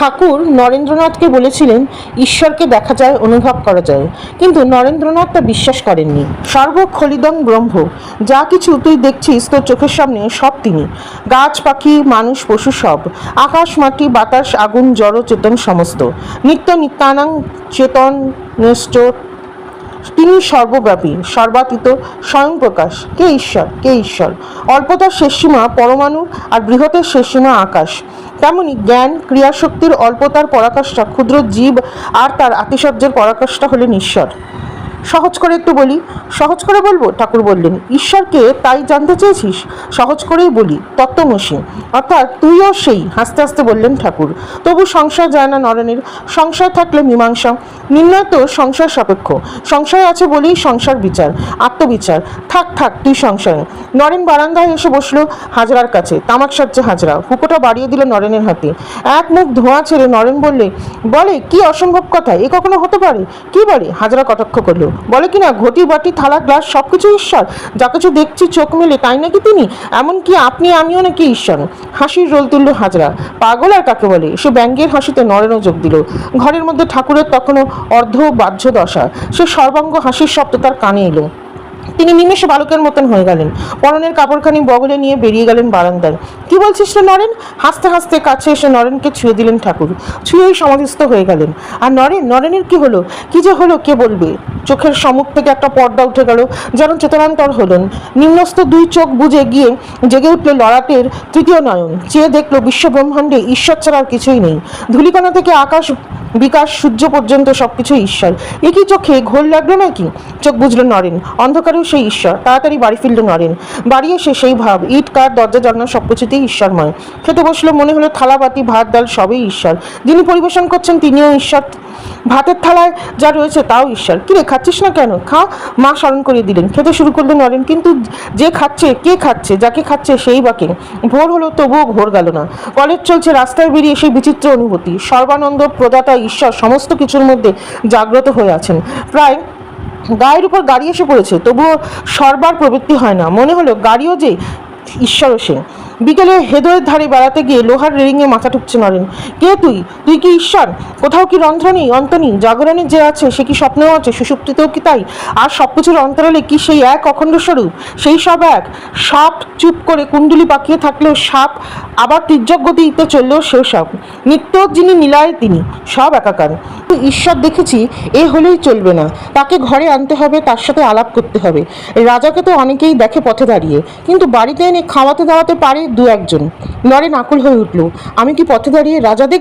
ঠাকুর নরেন্দ্রনাথকে বলেছিলেন ঈশ্বরকে দেখা যায়, অনুভব করা যায়, কিন্তু নরেন্দ্রনাথ তা বিশ্বাস করেননি। সর্বখলিদং ব্রহ্ম, যা কিছু তুই দেখছিস তোর চোখের সামনে সব তিনি। গাছ, পাখি, মানুষ, পশু সব, আকাশ, মাটি, বাতাস, আগুন, জড়, চেতন সমস্ত, নিত্য নিত্যানাং চেতন নিষ্ঠ, তিনি সর্বব্যাপী, সর্বাতীত, স্বয়ংপ্রকাশ। কে ঈশ্বর? কে ঈশ্বর? অল্পতার শেষ সীমা পরমাণু, আর বৃহতের শেষ সীমা আকাশ। তেমনি জ্ঞান ক্রিয়াশক্তির অল্পতার পরাকাষ্ঠা ক্ষুদ্র জীব, আর তার আতিশয্যের পরাকাষ্ঠা হলেন ঈশ্বর। সহজ করে একটু বলি। সহজ করে বলবো? ঠাকুর বললেন, ঈশ্বরকে তাই জানতে চেয়েছিস? সহজ করেই বলি, তত্ত্বমসি, অর্থাৎ তুইও সেই। হাসতে হাসতে বললেন ঠাকুর। তবু সংশয় যায় না নরেনের। সংশয় থাকলে মীমাংসা। নির্ণয় তো সংশয় সাপেক্ষ। সংশয় আছে বলেই সংসার বিচার, আত্মবিচার। থাক থাক তুই সংশয়ে। নরেন বারান্দায় এসে বসলো হাজরার কাছে। তামাক সাজছে হাজরা। হুকোটা বাড়িয়ে দিল নরেনের হাতে। এক মুখ ধোঁয়া ছেড়ে নরেন বলে কি অসম্ভব কথা, এ কখনো হতে পারে? কি বলে? হাজরা কটাক্ষ করলো। বলে কিনা ঘটি, বাটি, থালা, গ্লাস সবকিছু ঈশ্বর। যা কিছু দেখছি চোখ মেলে তাই নাকি তিনি? এমনকি আপনি আমিও নাকি ঈশ্বর? হাসির রোল তুলল হাজরা। পাগল আর কাকে বলে? সে ব্যঙ্গের হাসিতে নরেনও যোগ দিল। ঘরের মধ্যে ঠাকুরের তখনও অর্ধ বাহ্য দশা। সে সর্বাঙ্গ হাসির শব্দ তার কানে এলো। তিনি নিমেষে বালকের মতন হয়ে গেলেন। পরনের কাপড়খানি বগলে নিয়ে বেরিয়ে গেলেন বারান্দায়। কি বলছিস রে নরেন? হাসতে হাসতে কাছে এসে নরেনকে ছুঁয়ে দিলেন ঠাকুর। ছুঁয়েই সমাধিস্থ হয়ে গেলেন। আর নরেনের কি হলো? কি যে হলো কে বলবে? চোখের সম্মুখ থেকে একটা পর্দা উঠে গেল, যেন চেতনান্তর হলেন। নিম্নস্থ দুই চোখ বুজে গিয়ে জেগে উঠল ললাটের তৃতীয় নয়ন। চেয়ে দেখলো বিশ্বব্রহ্মাণ্ডে ঈশ্বর ছাড়া আর কিছুই নেই। ধূলিকণা থেকে আকাশ বিকাশ সূর্য পর্যন্ত সবকিছু ঈশ্বর। একই চোখে ঘোর লাগলো নাকি? চোখ বুঝলো নরেন। অন্ধকারেও সেই ঈশ্বর। তাড়াতাড়ি বাড়ি ফিরল নরেন। বাড়ি এসে সেই ভাব, ইট কাঠ দরজা জানলা সবকিছুতেই ঈশ্বরময়। খেতে বসলো, মনে হলো থালা বাটি ভাত ডাল সবই ঈশ্বর। যিনি পরিবেশন করছেন তিনিও ঈশ্বর। ভাতের থালায় যা রয়েছে তাও ঈশ্বর। কিরে খাচ্ছিস না কেন? খা, মা স্মরণ করিয়ে দিলেন। খেতে শুরু করলো নরেন। কিন্তু যে খাচ্ছে, কে খাচ্ছে? যাকে খাচ্ছে সেই বাকে। ভোর হলো তবুও ঘোর গেল না। কলেজ চলছে, রাস্তায় বেরিয়ে সেই বিচিত্র অনুভূতি। সর্বানন্দ প্রদাতা ঈশ্বর সমস্ত কিছুর মধ্যে জাগ্রত হয়ে আছেন। প্রায় গায়ের উপর গাড়ি এসে পড়েছে, তবুও সরবার প্রবৃত্তি হয় না। মনে হলো গাড়িও যে ঈশ্বরও সে। বিকেলে হেদয়ের ধারে বেড়াতে গিয়ে লোহার রেলিংয়ে মাথা ঠুকছে নরেন। কে তুই? তুই কি ঈশ্বর? কোথাও কি রন্ধ্র নেই, অন্ত নেই? জাগরণের যে আছে সে কি স্বপ্নেও আছে, সুষুপ্তিতেও কি তাই? আর সবকিছুর অন্তরালে কি সেই এক অখণ্ড স্বরূপ? সেই সব এক। সাপ চুপ করে কুণ্ডুলি পাকিয়ে থাকলেও সাপ, আবার তির্যক গতিতে চললেও সেও সাপ। নিত্য যিনি নীলায় তিনি, সব একাকার। ঈশ্বর দেখেছি, এ হলেই চলবে না। তাকে ঘরে আনতে হবে, তার সাথে আলাপ করতে হবে। রাজাকে তো অনেকেই দেখে পথে দাঁড়িয়ে, কিন্তু বাড়িতে এনে খাওয়াতে দাওয়াতে পারে দু একজন। নরেন আকুল হয়ে উঠল। আমি কি পথে দাঁড়িয়ে রাজা